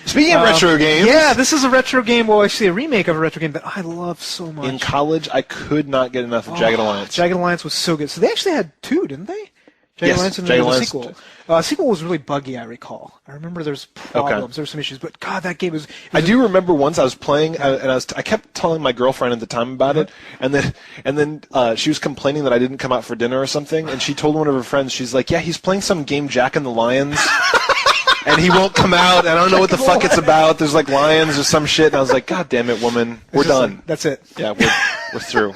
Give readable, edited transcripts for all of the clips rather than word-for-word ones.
Speaking of retro games, yeah, this is a retro game. Well, actually, a remake of a retro game that I love so much. in college, I could not get enough of Jagged Alliance. Jagged Alliance was so good. So they actually had 2, didn't they? Jagged Alliance and then the sequel. Sequel was really buggy, I recall. I remember there's problems. Okay. There were some issues, but God, that game was. I do remember once I was playing, and I kept telling my girlfriend at the time about it, and then she was complaining that I didn't come out for dinner or something, and she told one of her friends, she's like, "Yeah, he's playing some game, Jack and the Lions." And he won't come out, and I don't know what the fuck it's about. There's like lions or some shit, and I was like, God damn it, woman. We're done. Like, that's it. Yeah, we're through.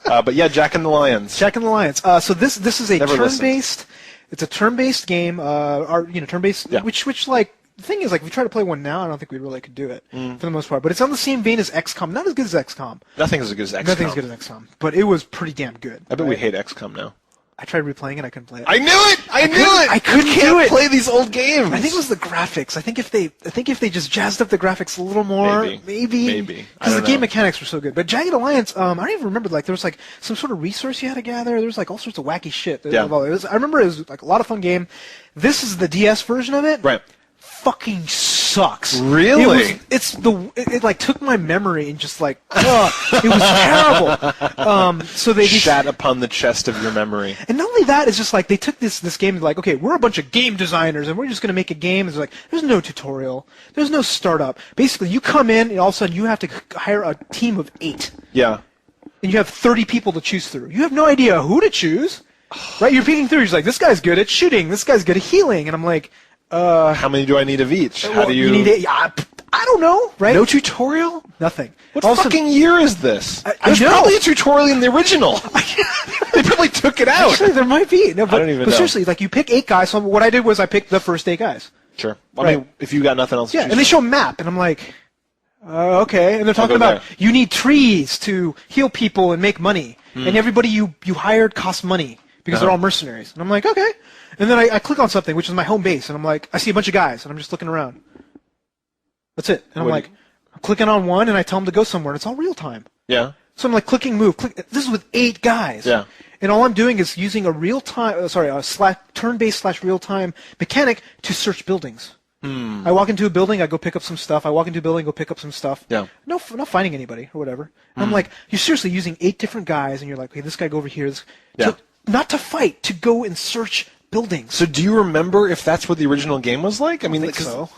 But yeah, Jack and the Lions. Jack and the Lions. So this is a turn-based. It's a turn-based game. Turn-based. Yeah. Which like the thing is, like, if we try to play one now, I don't think we really could do it for the most part. But it's on the same vein as XCOM. Not as good as XCOM. Nothing as good as XCOM. Nothing's good as XCOM. But it was pretty damn good. I bet we hate XCOM now. I tried replaying it. I couldn't play it. I knew it. I couldn't do it. Play these old games. I think it was the graphics. I think if they just jazzed up the graphics a little more, maybe. Because the game mechanics were so good. But Jagged Alliance, I don't even remember. Like there was like some sort of resource you had to gather. There was like all sorts of wacky shit. Yeah. I remember it was like a lot of fun game. This is the DS version of it. Right. Fucking sucks. Really? It like took my memory and just like it was terrible. So they shat upon the chest of your memory. And not only that, it's just like they took this game and like, okay, we're a bunch of game designers and we're just gonna make a game. It's like there's no tutorial, there's no startup. Basically, you come in and all of a sudden you have to hire a team of 8. Yeah. And you have 30 people to choose through. You have no idea who to choose, right? You're picking through. You're like, this guy's good at shooting, this guy's good at healing, and I'm like. How many do I need of each? How do you need it? I don't know, right? No tutorial? Nothing. What fucking year is this? There's know. Probably a tutorial in the original. They probably took it out. Actually, there might be. No, but, I don't even know. Seriously, like you pick 8 guys. So what I did was I picked the first 8 guys. Sure. I mean, if you got nothing else to choose and they show a map, and I'm like, okay. And they're talking about you need trees to heal people and make money, and everybody you hired costs money because they're all mercenaries. And I'm like, okay. And then I click on something, which is my home base, and I'm like, I see a bunch of guys, and I'm just looking around. That's it. And I'm clicking on one, and I tell them to go somewhere, and it's all real time. Yeah. So I'm like, clicking move. This is with 8 guys. Yeah. And all I'm doing is using a turn-based / real-time mechanic to search buildings. I walk into a building, I go pick up some stuff. I walk into a building, go pick up some stuff. Yeah. No, not finding anybody or whatever. And I'm like, you're seriously using 8 different guys, and you're like, okay, this guy go over here. Not to fight, to go and search buildings. So do you remember if that's what the original game was like? I think so.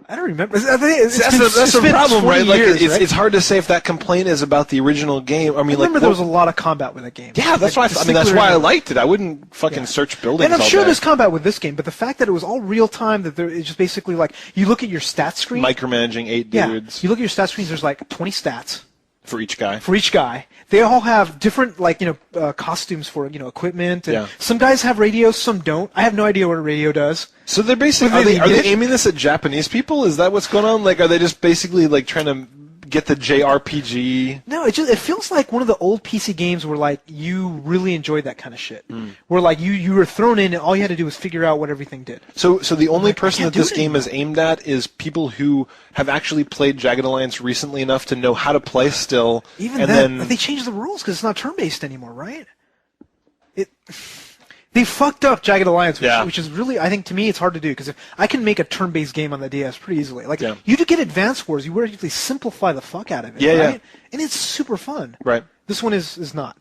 I don't remember. That's the problem, right? Like years, it's hard to say if that complaint is about the original game. I mean, remember there was a lot of combat with that game. Yeah, that's why. That's why I liked it. I wouldn't fucking search buildings. And I'm all sure day. there's combat with this game, but the fact that it was all real time, that it's just basically like you look at your stat screen, micromanaging 8 dudes. You look at your stat screens. There's like 20 stats. For each guy. They all have different, costumes for, equipment. And some guys have radios, some don't. I have no idea what a radio does. So they're basically, are they aiming this at Japanese people? Is that what's going on? Like, are they just basically, like, trying to get the JRPG? No, it feels like one of the old PC games where, like, you really enjoyed that kind of shit. Where, like, you were thrown in and all you had to do was figure out what everything did. So the only person that this game is aimed at is people who have actually played Jagged Alliance recently enough to know how to play still. Even then, they changed the rules because it's not turn-based anymore, right? They fucked up Jagged Alliance, which is really, I think, to me, it's hard to do because I can make a turn-based game on the DS pretty easily. Like, you do get Advance Wars, you really simplify the fuck out of it, right? And it's super fun. Right. This one is not.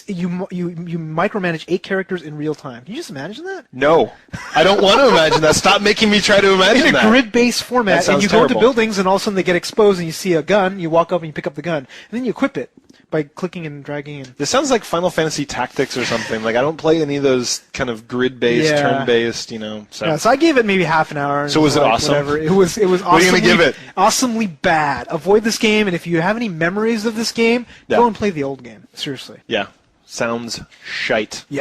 You micromanage 8 characters in real time. Can you just imagine that? No, I don't want to imagine that. Stop making me try to imagine that. In a grid-based format, and you go into buildings, and all of a sudden they get exposed, and you see a gun. You walk up and you pick up the gun, and then you equip it by clicking and dragging. This sounds like Final Fantasy Tactics or something. Like I don't play any of those kind of grid-based, turn-based. So. Yeah, so I gave it maybe half an hour. So was it awesome? Whatever. It was awesomely, what are you gonna give it? Awesomely bad. Avoid this game, and if you have any memories of this game, go and play the old game. Seriously. Yeah. Sounds shite. Yeah.